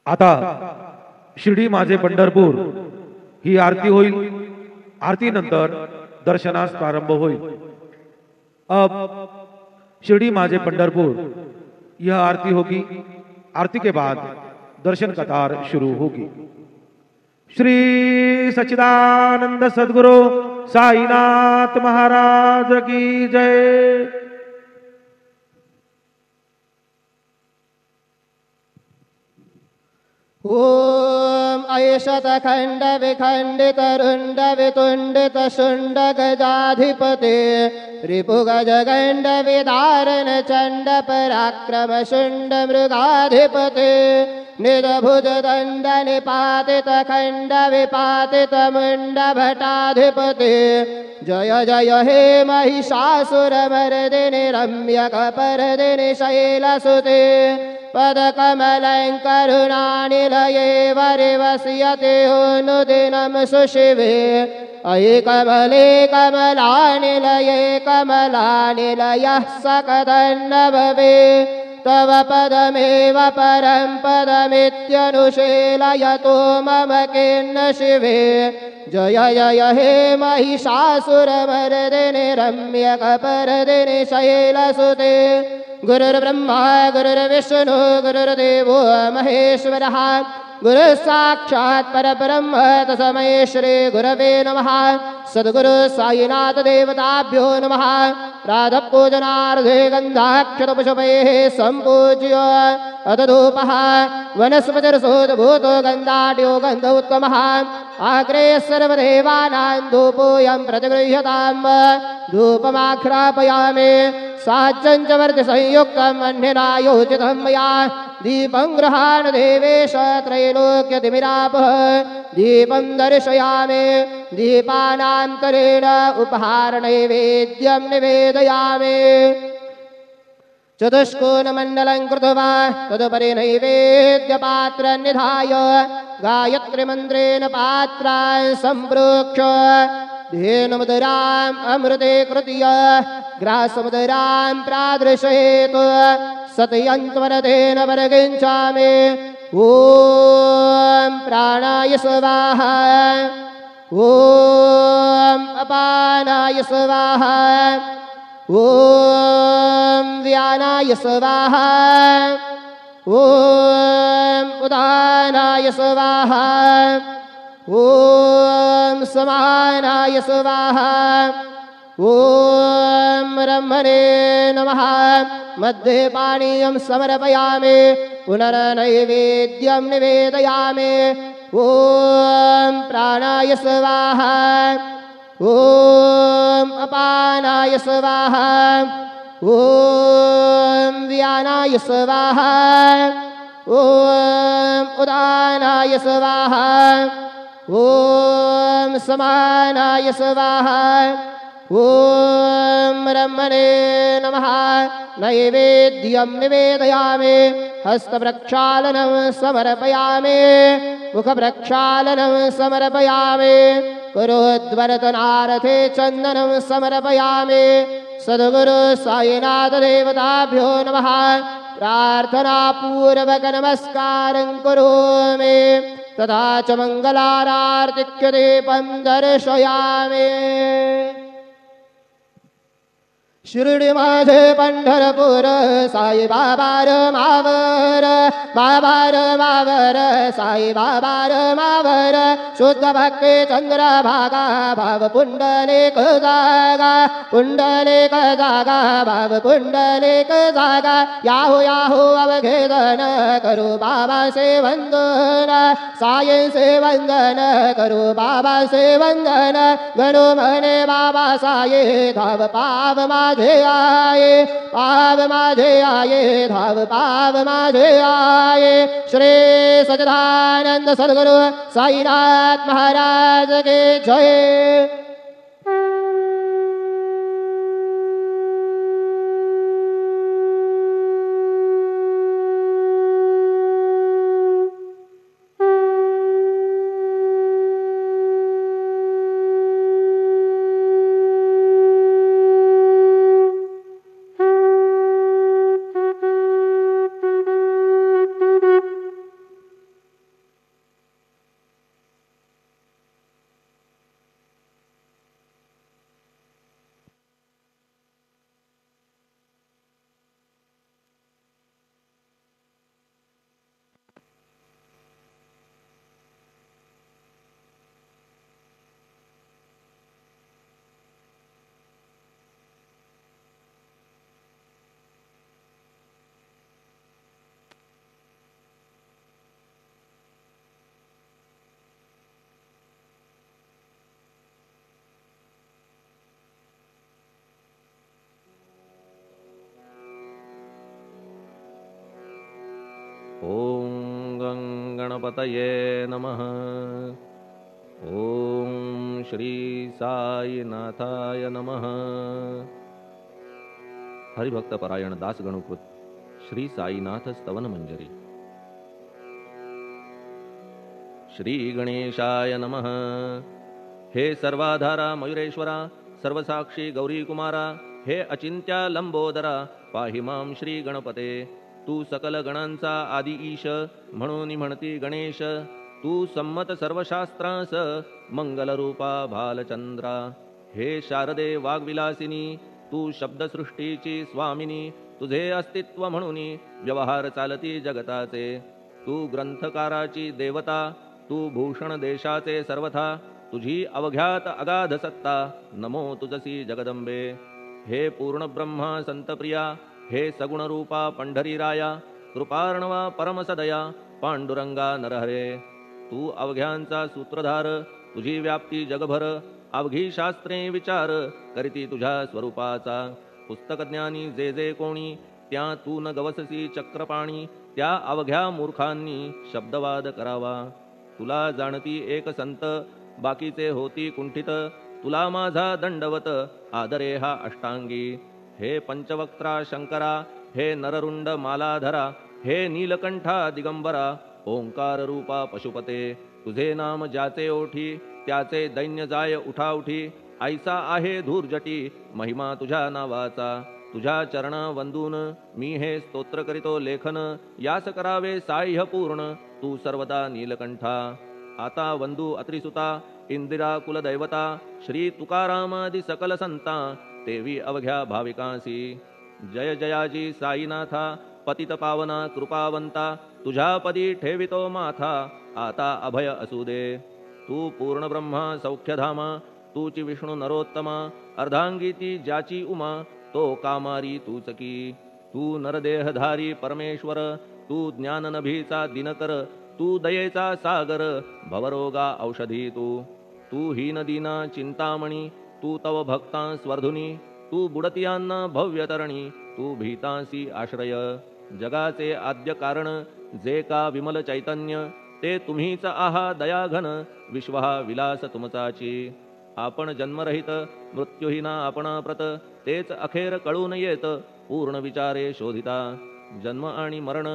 आता शिर्डी माझे पंढरपूर ही आरती होईल। आरती नंतर दर्शनास प्रारंभ होईल। अब शिर्डी माझे पंढरपुर यह आरती होगी। आरती के बाद दर्शन कतार शुरू होगी। श्री सच्चिदानंद सद्गुरु साईनाथ महाराज की जय। ओम ऐशत खंड विखंडित रुंड वितुंडित शुंड गजाधिपते रिपुगज गंड विदारण चंड पराक्रम शुंड मृगाधिपते निरभुज दंड निपातित खंड विपातित मुंड भटाधिपते जय जय हे महिषासुर मर्दिनि रम्य कपर्दिनि शैलसुते पदकमलं करुणानिलये वरिवस्यते अनुदिनं सुशिवे अयि कमले कमलानिलये कमलानिलयः सकदन्न भवे तव पदमेव परं पदमित्यनुशीलयतो मम किन्न शिवे जय जय हे महिषासुरमर्दिनि रम्यकपर्दिनि शैलसुते गुरुर्ब्रह्मा गुरुर्विष्णु गुरुर्देवो महेश्वरः गुरुः साक्षात् परब्रह्म तस्मै श्री गुरवे नमः। सद्गुरु साईनाथ देवताभ्यो नमः। प्रातःपूजनार्थे गन्धाक्षतपुष्पैः सम्पूज्य अदधूपः वनस्पतिर्सोद्भूतो गन्धाढ्यो गन्ध उत्तमः आग्रे सर्वदेवानां धूपोऽयं प्रतिगृह्यताम् धूपमाघ्रापयामि साज्जं च वर्ति संयुक्तम् अन्यना योजितं मया दीपं गृहाण देवेश त्रैलोक्यतिमिरापः दीपं दर्शयामि दीपानान्तरेण उपहारनैवेद्यं निवेदयामि चतुष्कोणमण्डलं कृत्वा तदुपरि नैवेद्यपात्रं निधाय गायत्रीमन्त्रेण पात्रान् सम्प्रोक्ष्य धेनुमुदराम् अमृते कृत्य ग्रासमुदरां प्रादृशयेत् सत्यन्त्वरतेन वर्गिञ्चामि ॐ प्राणाय स्वाहा ॐ अपानाय स्वाहा ॐ व्यानाय स्वाहा ॐ उदानाय स्वाहा ॐ समानाय स्वाहा ॐ ब्रह्मणे नमः। मध्ये पानीयं समर्पयामि पुनर्नैवेद्यं निवेदयामि ॐ प्राणाय स्वाहा ॐ अपानाय स्वाहा ॐ व्यानाय स्वाहा ॐ उदानाय स्वाहा ॐ समानाय स्वाहा ॐ ब्रह्मणे नमः। नैवेद्यं निवेदयामि हस्तप्रक्षालनं समर्पयामि मुखप्रक्षालनं समर्पयामि करोद्वर्तनार्थे चन्दनं समर्पयामि सद्गुरु साईनाथ देवताभ्यो नमः। प्रार्थनापूर्वक नमस्कारं करोमि तथा च मङ्गलारार्तिक्यदीपं दर्शयामि। शिर्डी माझे पंढरपूर साई बाबार मावर बाबार मावर साई बाबार मावर शुद्ध भक्ती चंद्रभागा भाव पुंडलिक जागा पुंडलिक जागा भाव पुंडलिक जागा याहू याहू अवघेदन करू बाबा से वंदन साई से वंदन करू बाबा से वंदन गणु मने बाबा साई धाव पाव माझे आये पाव माझे आये धाव पाव माझे आये। श्री सच्चिदानंद सद्गुरु साईनाथ महाराज के जय। गणपतये नमः। ओम श्री साईनाथाय नमः। हरिभक्त परायण दास गणुकृत श्री साईनाथ स्तवन मंजरी। श्री गणेशाय नमः। हे सर्वाधारा मयुरेश्वरा, सर्वसाक्षी गौरी कुमारा, हे अचिंत्या लंबोदरा, पाहि मां श्री गणपते। तू सकल गणांचा आदि ईश, म्हणून म्हणती गणेश। तू संमत सर्वशास्त्रांस, मंगलरूपा भालचंद्रा। हे शारदे वाग्विलासिनी, तू शब्दसृष्टीची स्वामिनी। तुझे अस्तित्व म्हणून व्यवहार चालती जगताचे। तू ग्रंथकाराची देवता, तू भूषण देशाचे सर्वथा। तुझी अवघ्यात अगाध सत्ता, नमो तुझसी जगदंबे। हे पूर्ण ब्रह्मा संतप्रिया, हे सगुण रूपा पंढरीराया। कृपार्णवा परमसदया, पांडुरंगा नरहरे। तू अवघ्यांचा सूत्रधार, तुझी व्याप्ती जगभर। अवघी शास्त्रे विचार, करीती तुझ्या स्वरूपाचा। पुस्तकज्ञानी जे जे कोणी, त्या तू न गवससी चक्रपाणी। त्या अवघ्या मूर्खांनी शब्दवाद करावा। तुला जाणती एक संत, बाकीचे होती कुंठित। तुला माझा दंडवत, आदरे हा अष्टांगी। हे पंचवक्त्रा शंकरा, हे नररुंड मालाधरा। हे नीलकंठा दिगंबरा, ओंकार रूपा पशुपते। तुझे नाम ज्याचे ओठी, त्याचे दैन्य जाय उठाउठी। ऐसा आहे धूर्जटी, महिमा तुझ्या नावाचा। तुझ्या चरण वंदून मी हे स्तोत्र करीतो लेखन। यास करावे साह्य पूर्ण, तू सर्वदा नीलकंठा। आता वंदू अत्रिसुता, इंदिरा कुलदैवता। श्री तुकारामादि सकल संता, तेवी अवघ्या भाविकांसी। जय जयाजी साईनाथा, पतित पावना कृपावंता। तुझ्या पदी ठेवितो माथा, आता अभय असू दे। तू पूर्ण ब्रह्मा सौख्यधामा, तूची विष्णू नरोत्तमा। अर्धांगी ती ज्याची उमा, तो कामारी तूच की। तू नरदेहधारी परमेश्वर, तू ज्ञाननभीचा दिनकर। तू दयेचा सागर, भवरोगा औषधी तू। तू हीनदीना चिंतामणी, तू तव भक्तां स्वर्धुनी। तू बुडतियांना भव्यतरणी, तू भीतांसी आश्रय। जगाचे आद्य कारण, जे का विमल चैतन्य। ते तुम्हीच आहा दयाघन, विश्व हा विलास तुमचाची। आपण जन्मरहित, मृत्यूहीना आपणा प्रत। तेच अखेर कळून येत, पूर्ण विचारे शोधिता। जन्म आणि मरण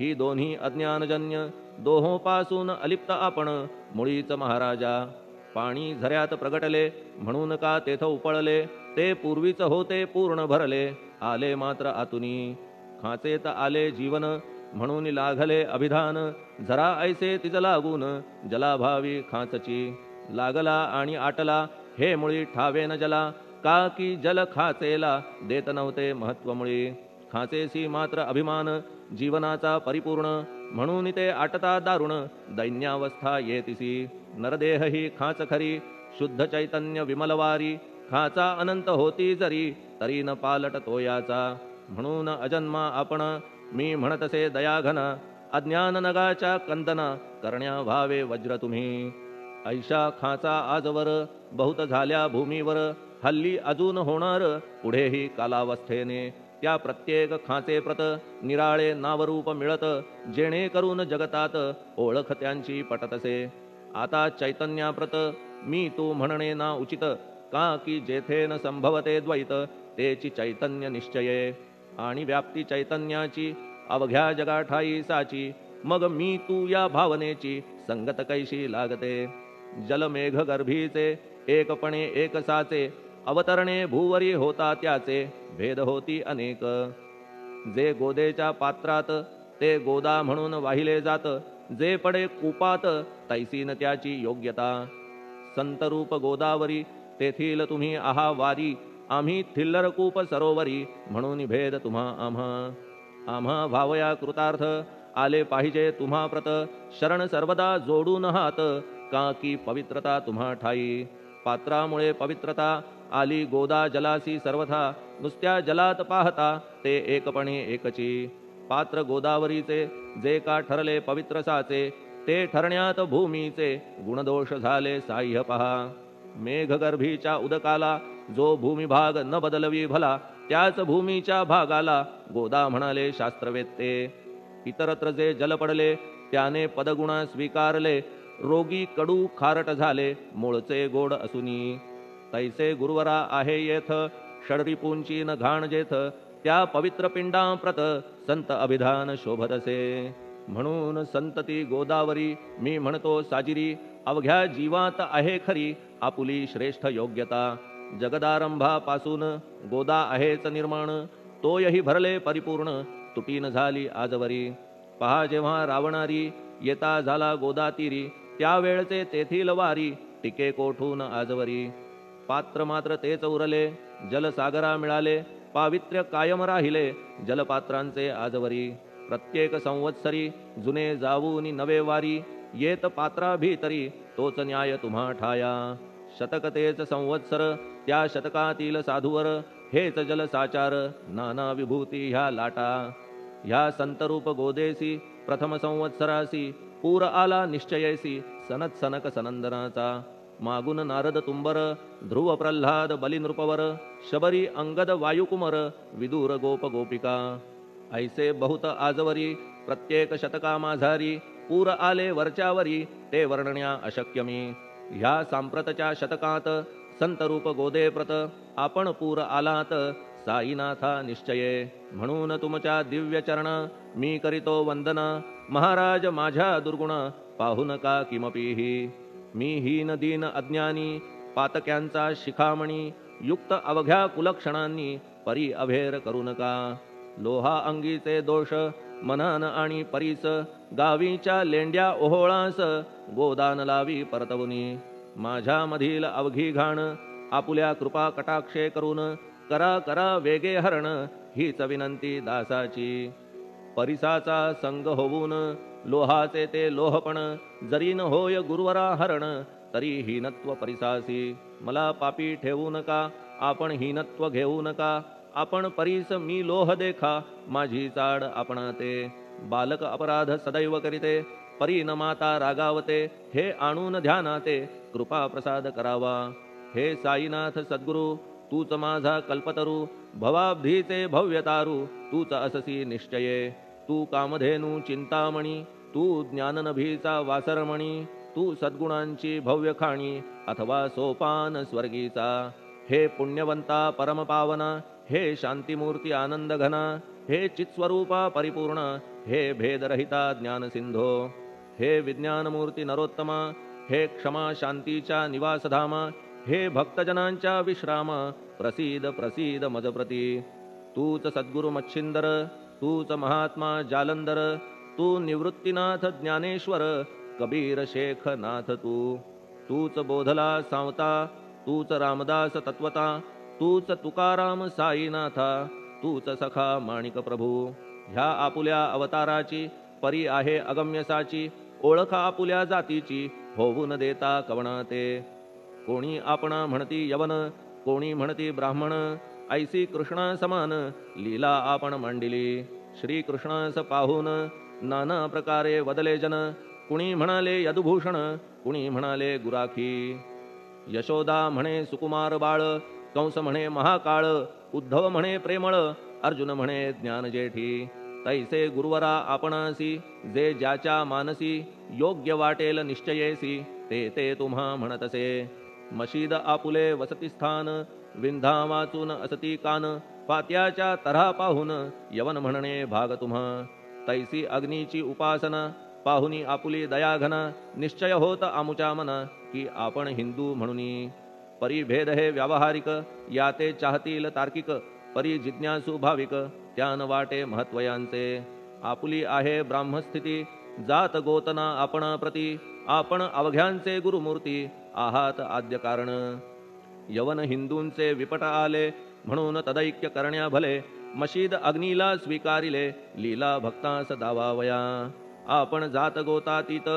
ही दोन्ही अज्ञानजन्य। दोहोपासून अलिप्त आपण, मुळीच महाराजा। पाणी झऱ्यात प्रगटले, म्हणून का तेथ उपळले। ते पूर्वीच होते पूर्ण भरले, आले मात्र आतुनी। खाचेत आले जीवन, म्हणून लागले अभिधान। झरा ऐसे तिज लागून, जलाभावी खाचची। लागला आणि आटला, हे मुळी ठावे न जला। का की जल खाचेला, देत नव्हते महत्व मुळी। खाचेसी मात्र अभिमान, जीवनाचा परिपूर्ण। म्हणून ते आटता दारुण, दैन्यावस्था येतिसी। नरदेह ही खाच खरी, शुद्ध चैतन्य विमलवारी। खाचा अनंत होती जरी, तरी न पालट तोयाचा। म्हणून अजन्मा आपण, मी म्हणतसे दयाघन। अज्ञान नगाच्या कंदना, करण्या व्हावे वज्र तुम्ही। ऐशा खाचा आजवर, बहुत झाल्या भूमीवर। हल्ली अजून होणार, पुढेही कालावस्थेने। त्या प्रत्येक खाचे प्रत, निराळे नावरूप मिळत। जेणे करून जगतात, ओळख त्यांची पटतसे। आता चैतन्याप्रत, मी तू म्हणणे ना उचित। का की जेथे न संभवते द्वैत, तेची चैतन्य निश्चये। आणि व्याप्ती चैतन्याची, अवघ्या जगाठाई साची। मग मी तू या भावनेची, संगत कैशी लागते। जलमेघ गर्भीचे, एकपणे एक साचे। अवतरणे भूवरी होता त्याचे, भेद होती अनेक। जे गोदेच्या पात्रात, ते गोदा म्हणून वाहिले जात। जे पडे कूपात, तैसीन त्याची योग्यता। संतरूप गोदावरी, तेथील तुम्ही आहा वारी। आम्ही थिल्लर कूप सरोवरी, म्हणून भेद तुम्हा आम्हा। आम्हा भावया कृतार्थ, आले पाहिजे तुम्हा प्रत। शरण सर्वदा जोडून हात, का की पवित्रता तुम्हा ठाई। पात्रामुळे पवित्रता, आली गोदा जलासी सर्वथा। नुसत्या जलात पाहता, ते एकपणे एकची। पात्र गोदावरीचे, जे का ठरले पवित्र साचे। ते ठरण्यात भूमीचे, गुणदोष झाले साह्य पहा। मेघगर्भीच्या उदकाला, जो भूमिभाग न बदलवी भला। त्याच भूमीच्या भागाला, गोदा म्हणाले शास्त्रवेत्ते। इतरत्र जे जल पडले, त्याने पदगुणा स्वीकारले, रोगी कडू खारट झाले, मूळचे गोड असुनी. तैसे गुरुवरा आहे येथ, षडरिपूंची न घाण जेथ, त्या पवित्र पिंडाप्रत संत अभिधान शोभतसे. म्हणून संतती गोदावरी मी म्हणतो साजिरी, अवघ्या जीवात आहे खरी आपुली श्रेष्ठ योग्यता. जगदारंभापासून गोदा आहेच निर्माण, तोयही भरले परिपूर्ण, तुटीन झाली आजवरी. पहा जेव्हा रावणारी येता झाला गोदातीरी, त्यावेळचे तेथील वारी टिके कोठून आजवरी. पात्र मात्र तेच उरले, जलसागरा मिळाले, पावित्र्य कायम राहिले जलपात्रांचे आजवरी. प्रत्येक संवत्सरी जुने जाऊनी नवे वारी, येत पात्रा भीतरी तोच न्याय तुम्हा ठाया. शतक तेच संवत्सर त्या शतकातील साधूवर, हेच जलसाचार नाना विभूती ह्या लाटा. ह्या संतरूप गोदेसी प्रथम संवत्सरासी, पूर आला निश्चयेसी सनत सनक सनंदनाचा. मागून नारद तुंबर, ध्रुव प्रल्हाद बलिनृपवर, शबरी अंगद वायुकुमर, विदूर गोप गोपिका. ऐसे बहुत आजवरी प्रत्येक शतका माझारी, पूर आले वरच्यावरी ते वर्णण्या अशक्यमी. ह्या सांप्रतच्या शतकात संतरूप गोदे प्रत, आपण पूर आलात साईनाथा निश्चये. म्हणून तुमच्या दिव्य चरण मी करीतो वंदना, महाराज माझ्या दुर्गुण पाहू नका किमपीही. मी हीन दीन अज्ञानी पातक्यांचा शिखामणी, युक्त अवघ्या कुलक्षणांनी परी अभेर करू नका. लोहा अंगीचे दोष मनान आणि परीस, गावीच्या लेंड्या ओहोळास गोदान लावी परतवुनी. माझ्या मधील अवघी घाण आपुल्या कृपा कटाक्षे करून, करा करा वेगे हरण हीच विनंती दासाची. परिसाचा संग होऊन लोहाचे ते लोहपण, जरी न होय गुरुवरा हरण तरी हीनत्व परिसासी. मला पापी ठेवू नका, आपण हीनत्व घेऊ नका. आपण परीस मी लोह देखा, माझी चाड आपणाते. बालक अपराध सदैव करीते, परी न माता रागावते. हे आणून ध्यानाते कृपा प्रसाद करावा. हे साईनाथ सद्गुरु तूच माझा कल्पतरू, भवाब्धीचे भव्यतारू तूच अससी निश्चये. तू कामधेनू चिंतामणी, तू ज्ञाननभीचा वासरमणी, तू सद्गुणांची भव्य खाणी अथवा सोपान स्वर्गीचा. हे पुण्यवंता परमपावना, हे शांतिमूर्ती आनंद घना, हे चित्स्वरूपा परिपूर्ण, हे भेदरहिता ज्ञानसिंधो. हे विज्ञानमूर्ती नरोत्तमा, हे क्षमा शांतीच्या निवासधामा, हे भक्तजनांच्या विश्रामा, प्रसीद प्रसीद मजप्रती. तूच सद्गुरु मच्छिंदर, तूच महात्मा जालंधर, तू निवृत्तीनाथ ज्ञानेश्वर, कबीर शेख नाथ तू. तूच बोधला सांवता, तूच रामदास तत्वता, तूच तुकाराम साईनाथा, तूच सखा माणिक प्रभू. ह्या आपुल्या अवताराची परी आहे अगम्यसाची, ओळख आपुल्या जातीची होऊन देता कवणाते. कोणी आपणा म्हणती यवन, कोणी म्हणती ब्राह्मण, ऐसी कृष्णा समान लीला आपण मांडिली. श्री कृष्णास पाहून नाना प्रकारे वदले जन, कुणी म्हणाले यदुभूषण, कुणी म्हणाले गुराखी. यशोदा म्हणे सुकुमार बाळ, कंस म्हणे महाकाळ, उद्धव म्हणे प्रेमळ, अर्जुन म्हणे ज्ञानजेठी. तैसे गुरुवरा आपणासी, जे ज्याच्या मानसी योग्य वाटेल निश्चयेसी, ते ते तुम्हा म्हणतसे. मशीद आपुले वसतिस्थान, विंधा वाचून असती कान, पात्याच्या तऱ्हा पाहून यवन म्हणणे भाग तुम्हा. तैसी अग्नीची उपासना पाहुनी आपुली दयाघना, निश्चय होत आमुच्या मना की आपण हिंदू म्हणूनी. परिभेद हे व्यावहारिक, याते चाहतील तार्किक, परी जिज्ञासू भाविक त्यान वाटे महत्वयांचे. आपुली आहे ब्राह्मस्थिती, जात गोतना आपणा प्रती, आपण अवघ्यांचे गुरुमूर्ती आहात आद्य कारण. यवन हिंदूंचे विपट आले, म्हणून तदैक्य करण्या भले, मशीद अग्नीला स्वीकारिले, लीला भक्तास दावावया. आपण जात गोतातीत,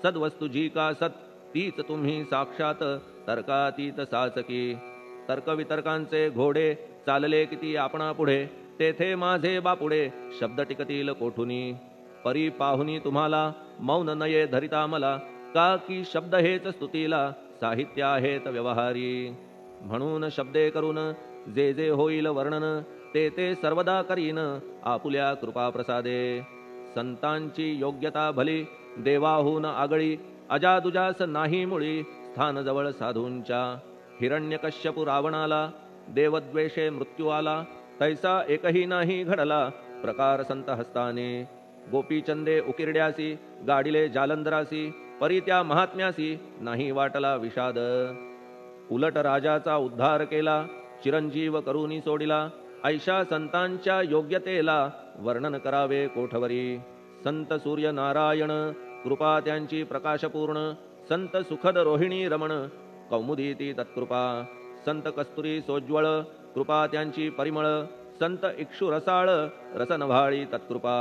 सद्वस्तू जी का सत, तीच तुम्ही साक्षात तर्कातीत साचकी. तर्कवितर्कांचे घोडे चालले किती आपणा पुढे, तेथे माझे बापुडे शब्द टिकतील कोठुनी. परी पाहुनी तुम्हाला मौन नये धरिता मला, का की शब्द हेच स्तुतीला साहित्य आहेत व्यवहारी. म्हणून शब्दे करून जे जे होईल वर्णन, ते ते सर्वदा करीन आपुल्या कृपा प्रसादे. संतांची योग्यता भली देवाहून आगळी अजादुजास नाही मुळी स्थान जवळ साधूंच्या हिरण्यकश्यपू रावणाला देवद्वेषे मृत्यू आला तैसा एकही नाही घडला प्रकार संत हस्ताने गोपीचंदे उकिरड्यासी गाडिले जालंधरासी परी त्या महात्म्यासी नाही वाटला विषाद उलट राजाचा उद्धार केला चिरंजीव करुनी सोडिला ऐशा संतांच्या योग्यतेला वर्णन करावे कोठवरी संत सूर्य नारायण कृपा त्यांची प्रकाशपूर्ण संत सुखद रोहिणी रमण कौमुदी ती तत्कृपा संत कस्तुरी सोज्वळ कृपा त्यांची परिमळ संत इक्षु रसाळ रसनभाळी तत्कृपा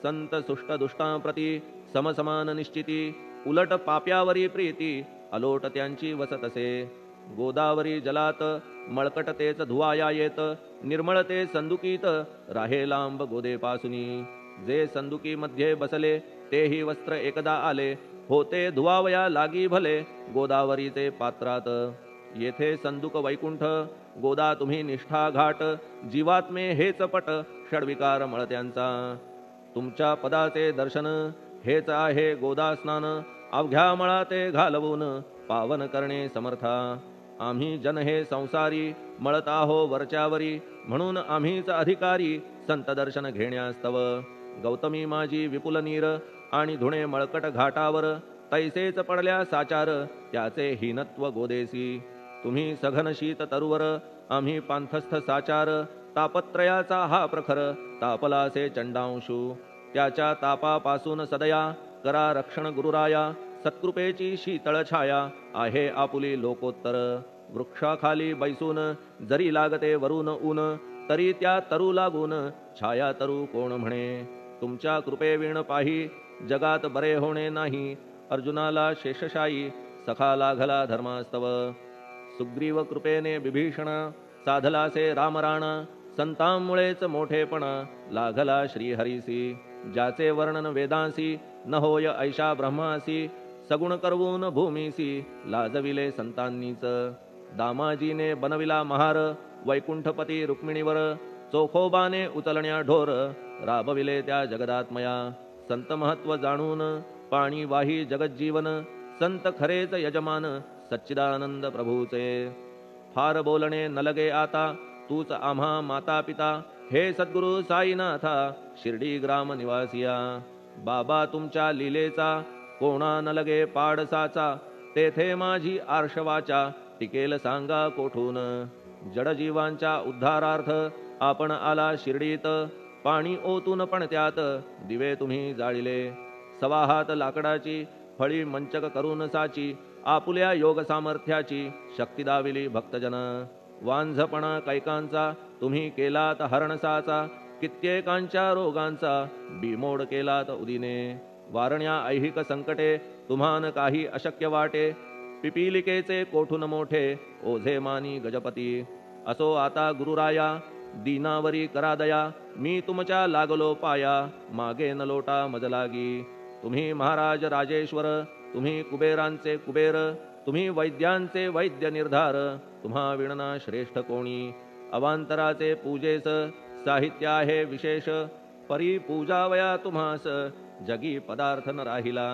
संत सुष्ट दुष्टांप्रती समसमान निश्चिती उलट पाप्यावरी प्रीती अलोट त्यांची वसतसे गोदावरी जलात मळकट तेच धुवाया येत निर्मळ ते संदुकीत राहे लांब गोदेपासुनी जे संदुकी मध्ये बसले तेही वस्त्र एकदा आले होते धुवावया लागी भले गोदावरीचे पात्रात येथे संदुक वैकुंठ गोदा तुम्ही निष्ठा घाट जीवात्मे हेच पट षडविकार मळत्यांचा तुमच्या पदाचे दर्शन हेच आहे गोदा स्नान अवघ्या मळा ते घालवून पावन करणे समर्था आम्ही जन हे संसारी मळत आहो वरच्यावरी म्हणून आम्हीच अधिकारी संत दर्शन घेण्यास्तव गौतमी माझी विपुल नीर आणि धुणे मळकट घाटावर तैसेच पडल्या साचार त्याचे हीनत्व गोदेसी तुम्ही सघन शीत तरुवर आम्ही पांथस्थ साचार तापत्रयाचा हा प्रखर तापलासे चंडांशू त्याच्या तापापासून सदया करा रक्षण गुरुराया सत्कृपेची शीतळ छाया आहे आपुली लोकोत्तर वृक्षाखाली बैसून जरी लागते वरून ऊन तरी त्या तरू लागून छाया तरू कोण म्हणे तुमच्या कृपेविण पाही जगात बरे होणे नाही अर्जुनाला शेषशायी सखा लागला धर्मास्तव सुग्रीव कृपेने बिभीषण साधलासे रामराण संतांमुळेच मोठेपणा लागला श्रीहरीसी ज्याचे वर्णन वेदांसी न होय ऐशा ब्रह्मासी सगुण करवून भूमीसी लाजविले संतांनीच दामाजीने बनविला महार वैकुंठपती रुक्मिणीवर चोखोबाने उचलण्या ढोर राबविले त्या जगदात्मया संत महत्व जाणून पाणी वाही जगज्जीवन संत खरेच यजमान सच्चिदानंद प्रभूचे फार बोलणे न लगे आता तूच आम्हा माता पिता हे सद्गुरु साईनाथा शिर्डी ग्राम निवासिया बाबा तुमच्या लीलेचा कोणा न लगे पाडसाचा तेथे माझी आर्षवाचा टिकेल सांगा कोठून जडजीवांच्या उद्धारार्थ आपण आला शिर्डीत पाणी ओतून पण त्यात दिवे तुम्ही जाळिले सवाहात लाकडाची फळी मंचक करून साची आपुल्या योग सामर्थ्याची शक्ती दाविली भक्तजन वांझपणा कैकांचा तुम्ही केलात हरणसाचा कित्येकांच्या रोगांचा बिमोड केलात उदिने वारण्या ऐहिक संकटे तुम्हान काही अशक्य वाटे पिपीलिकेचे कोठून मोठे ओझे मानी गजपती असो आता गुरुराया दीनावरी करा दया मी तुमच्या लागलो पाया मागे न लोटा मजलागी तुम्ही महाराज राजेश्वर तुम्ही कुबेरांचे कुबेर तुम्ही वैद्यांचे वैद्य निर्धार तुम्हा विणना श्रेष्ठ कोणी अवांतराचे पूजेस साहित्य आहे विशेष परी पूजावया तुम्हास जगी पदार्थ न राहिला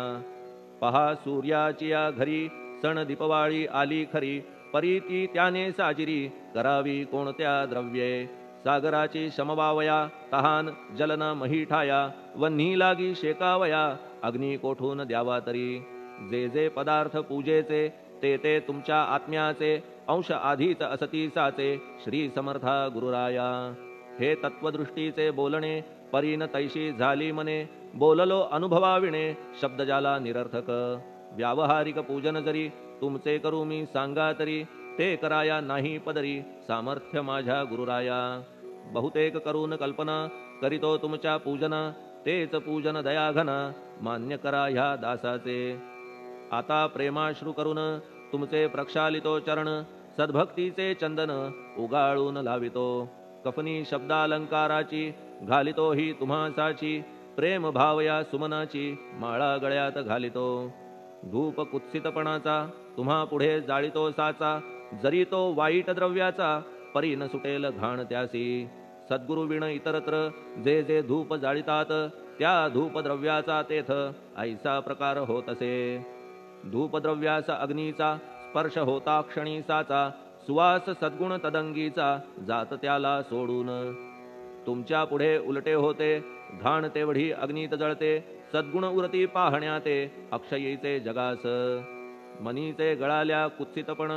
पहा सूर्याची या घरी सण दीपवाळी आली खरी परी ती त्याने साजिरी करावी कोणत्या द्रव्ये सागराची शमवावया तहान जलन मही ठाया वन्ही लागी शेकावया अग्नी कोठून द्यावा तरी जे जे पदार्थ पूजेचे ते ते तुमच्या आत्म्याचे अंश आधीच असतीसाचे श्री समर्था गुरुराया हे तत्वदृष्टीचे बोलणे परीन तैशी झाली मने बोललो अनुभवाविणे शब्द जाला निरर्थक व्यावहारिक पूजन जरी तुमचे करू मी सांगा तरी ते कराया नाही पदरी सामर्थ्य माझ्या गुरुराया बहुतेक करून कल्पना करीतो तुमच्या पूजना तेच पूजन दयाघना मान्य करा ह्या दासाचे आता प्रेमाश्रू करून तुमचे प्रक्षालितो चरण सद्भक्तीचे चंदन उगाळून लावितो कफनी शब्दालंकाराची घालितो ही तुम्हासाची प्रेम भावया सुमनाची माळा गळ्यात घालितो धूप कुत्सितपणाचा तुम्हा पुढे जाळितो साचा जरी तो वाईट द्रव्याचा परी न सुटेल घाण त्यासी सद्गुरु विण इतरत्र जे जे धूप जाळितात त्या धूपद्रव्याचा तेथ ऐसा प्रकार होत असे. धूपद्रव्याचा अग्नीचा स्पर्श होता क्षणी साचा, सुवास सद्गुण तदंगीचा जात त्याला सोडून. तुमच्या पुढे उलटे होते घाण तेवढी अग्नीत जळते, सद्गुण उरती पाहण्याते अक्षयीचे जगास. मनीचे गळाल्या कुत्सितपण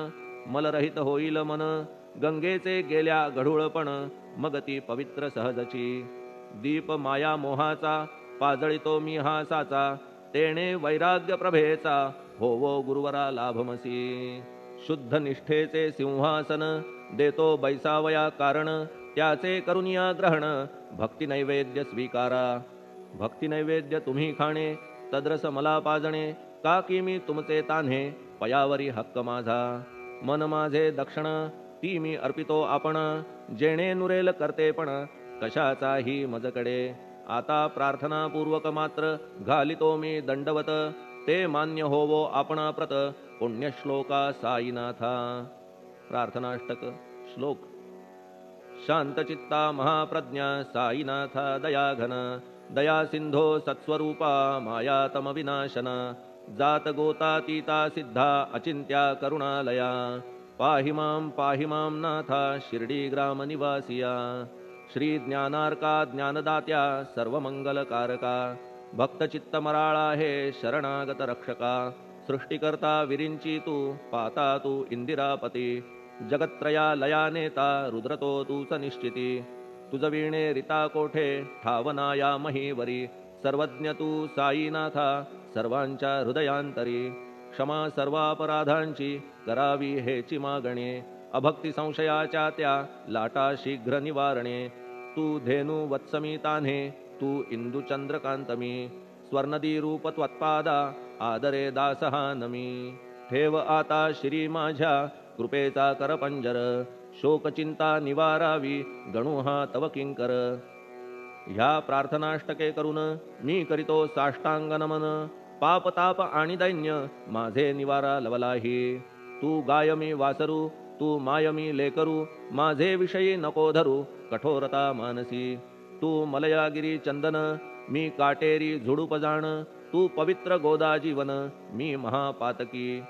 मलरहित होईल मन, गंगेचे गेल्या गढूळपण मग ती पवित्र सहजची. दीप माया मोहाचा पाजळितो मी हा साचा, तेणे वैराग्य प्रभेचा होवो गुरुवरा लाभमसी. शुद्ध निष्ठेचे सिंहासन देतो बैसावया कारण, त्याचे करुनिया ग्रहण भक्ती नैवेद्य स्वीकारा. भक्ती नैवेद्य तुम्ही खाणे तद्रस मला पाजणे, का की मी तुमचे तान्हे पयावरी हक्क माझा. मन माझे दक्षिण ती मी अर्पितो आपण, जेणे नुरेल करतेपण कशाचाही मजकडे. आता प्रार्थनापूर्वक मात्र घालितो मी दंडवत, ते मान्य होवो आपण प्रत पुण्यश्लोका साईनाथा. प्रार्थनाष्टक श्लोक. शांतचित्ता महाप्रज्ञा साईनाथा दयाघन, दया सिंधो सत्स्वरूपा मायातम विनाशन. जात गोतातीता सिद्धा अचिंत्या करुणालया, पाहि मां नाथा शिर्डी ग्राम निवासिया. श्री ज्ञानार्का ज्ञानदात्या सर्वमंगलकारका, भक्तचित्तमराळा हे शरणागत रक्षका. सृष्टिकर्ता विरिंची तू पाता तू इंदिरापती, जगत्त्रया लया नेता रुद्रतो तूच निश्चिती. तुझ वीणे रिता कोठे ठावनाया महीवरी, सर्वज्ञ तू साईनाथा सर्वांच्या हृदयांतरी. क्षमा सर्वापराधांची करावी हेची मागणे, अभक्ती संशयाच्या त्या लाटा शीघ्र निवारणे. तू धेनू वत्समी तान्हे तू इंदुचंद्रकांतमी, स्वर्णदी रूप त्वत्पादा आदरे दासहा नमी. ठेव आता श्री माझ्या कृपेचा करपंजर, शोकचिंता निवारावी गणू हा तव किंकर. ह्या प्रार्थनाष्टके करून मी करीतो साष्टांग नमन, पापताप आणि दैन्य माझे निवारा लवलाही. तू गाय मी वासरू तू माय मी लेकरू, माझे विषयी नको धरू कठोरता मानसी. तू मलयागिरी चंदन मी काटेरी झुडूप जाण, तू पवित्र गोदा जीवन मी महापातकी.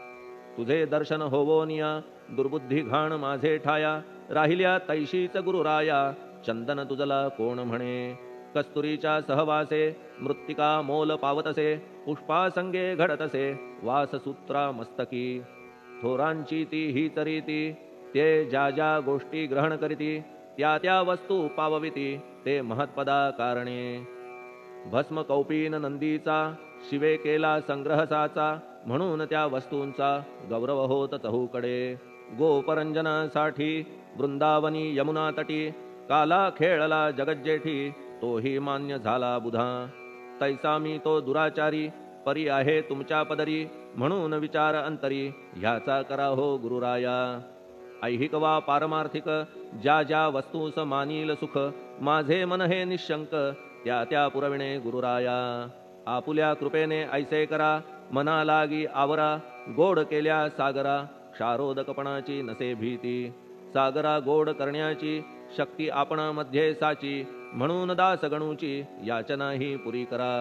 तुझे दर्शन होवोनिया दुर्बुद्धी घाण माझे ठाया, राहिल्या तैशीच गुरुराया चंदन तुझला कोण म्हणे. कस्तुरीच्या सहवासे मृत्तिका मोल पावतसे, पुष्पासंगे घडतसे वाससूत्रा मस्तकी. थोरांची ती हीच रीती, ते ज्या ज्या गोष्टी ग्रहण करीती त्या त्या वस्तू पावविती ते महत्पदा कारणे. भस्म कौपीन नंदीचा शिवे केला संग्रह साचा, म्हणून त्या वस्तूंचा गौरव होत चहूकडे. गोपरंजनासाठी वृंदावनी यमुना तटी, काला खेळला जगज्जेठी तोही मान्य झाला बुधा. तैसा मी तो दुराचारी परी आहे तुमच्या पदरी, म्हणून विचार अंतरी ह्याचा करा हो गुरुराया. ऐहिक वा पारमार्थिक ज्या ज्या वस्तूस मानील सुख, माझे मन हे निशंक त्या त्या पुरविणे गुरुराया. आपुल्या कृपेने ऐसे करा मना लागी आवरा, गोड केल्या सागरा क्षारोदकपणाची नसे भीती. सागरा गोड करण्याची शक्ती आपणामध्ये साची, म्हणून दास गणूची याचना ही पुरी करा.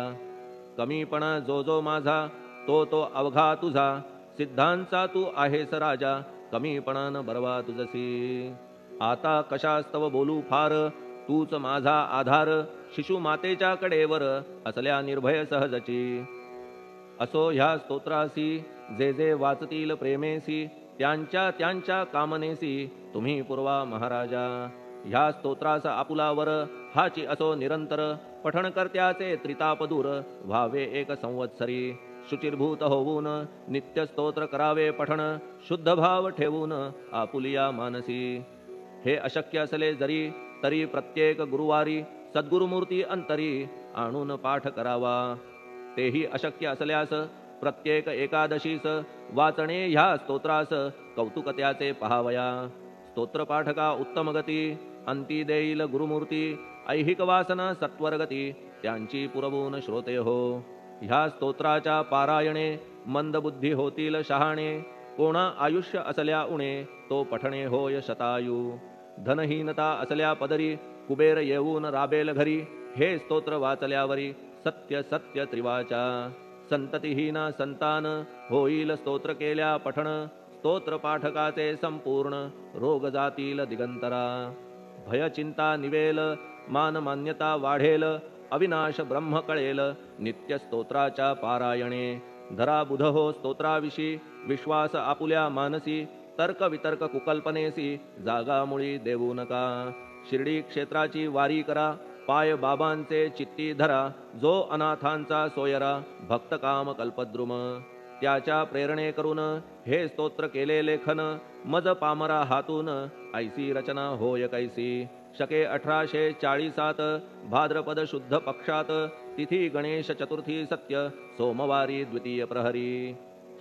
कमीपणा जो जो माझा तो तो अवघा तुझा, सिद्धांचा तू आहेस राजा कमीपणान बरवा तुझसी. आता कशास्तव बोलू फार तूच माझा आधार, शिशु मातेच्या कडेवर असल्या निर्भय सहजची. असो ह्या स्तोत्रासी जे जे वाचतील प्रेमेसी, त्यांच्या त्यांच्या कामनेसी तुम्ही पुरवा महाराजा. ह्या स्तोत्रास आपुलावर हाची असो निरंतर, पठणकर्त्याचे त्रिताप दूर व्हावे एक संवत्सरी. शुचिर्भूत होऊन नित्य स्तोत्र करावे पठण, शुद्ध भाव ठेवून आपुलिया मानसी. हे अशक्य असले जरी तरी प्रत्येक गुरुवारी सद्गुरुमूर्ती अंतरी आणून पाठ करावा. तेही अशक्य असल्यास प्रत्येक एकादशीस वाचणे ह्या स्तोत्रास कौतुक त्याचे पहावया. स्तोत्रपाठका उत्तम गती अंती देईल गुरुमूर्ती, ऐहिक वासना सत्वरगती त्यांची पुरवून श्रोते हो. ह्या स्तोत्राच्या पारायणे मंदबुद्धी होतील शहाणे, कोणा आयुष्य असल्या उणे तो पठणे होय शतायू. धनहीनता असल्या पदरी कुबेर येऊन राबेल घरी, हे स्तोत्र वाचल्यावरी सत्य सत्य त्रिवाचा संततिहीना संतान होईल स्तोत्र केल्या पठण स्तोत्र पाठकाचे संपूर्ण रोग जातील दिगंतरा भय चिंता निवेल मान मान्यता वाढेल अविनाश ब्रह्म कळेल नित्य स्तोत्राच्या पारायणे धरा बुध हो स्तोत्राविषयी विश्वास आपुल्या मानसी तर्क वितर्क कुकल्पनेसी जागा मुळी देऊ नका शिर्डी क्षेत्राची वारी करा पाय बाबांचे चित्ती धरा जो अनाथांचा सोयरा भक्त काम कल्पद्रुम त्याच्या प्रेरणे करून हे स्तोत्र केले लेखन मज पामरा हातून ऐसी रचना होय कैसी शके 1847 भाद्रपद शुद्ध पक्षात तिथी गणेश चतुर्थी सत्य सोमवारी द्वितीय प्रहरी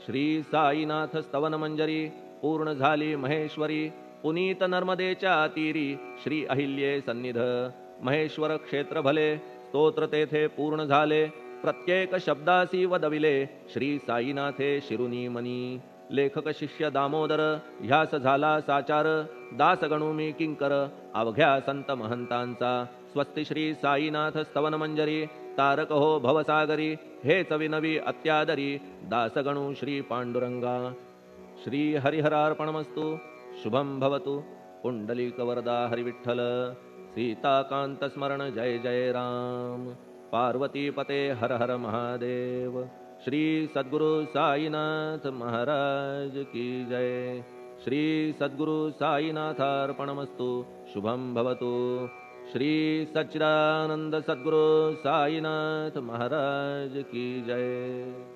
श्री साईनाथ स्तवन मंजरी पूर्ण झाली महेश्वरी पुनीत नर्मदेच्या तीरी श्री अहिल्ये सन्निध महेश्वर क्षेत्र भले स्तोत्र तेथे पूर्ण झाले प्रत्येक शब्दासी वदविले श्री साईनाथे शिरुनी मनी लेखक शिष्य दामोदर ह्यास झाला साचार दास गणू मी किंकर अवघ्या संत महंतांचा स्वस्ति श्री साईनाथ स्तवन मंजरी तारक हो भवसागरी हेच विनवी अत्यादरी दास गणू श्री पांडुरंगा श्री हरिहरार्पणमस्तु शुभम भवतु पुंडलिक वरदा हरिविठ्ठल सीताकांत स्मरण जय जय राम पार्वती पते हर हर महादेव श्री सद्गुरु साईनाथ महाराज की जय श्री सद्गुरु साईनाथार्पणमस्तु शुभम भवतु श्री सच्चिदानंद सद्गुरु साईनाथ महाराज की जय।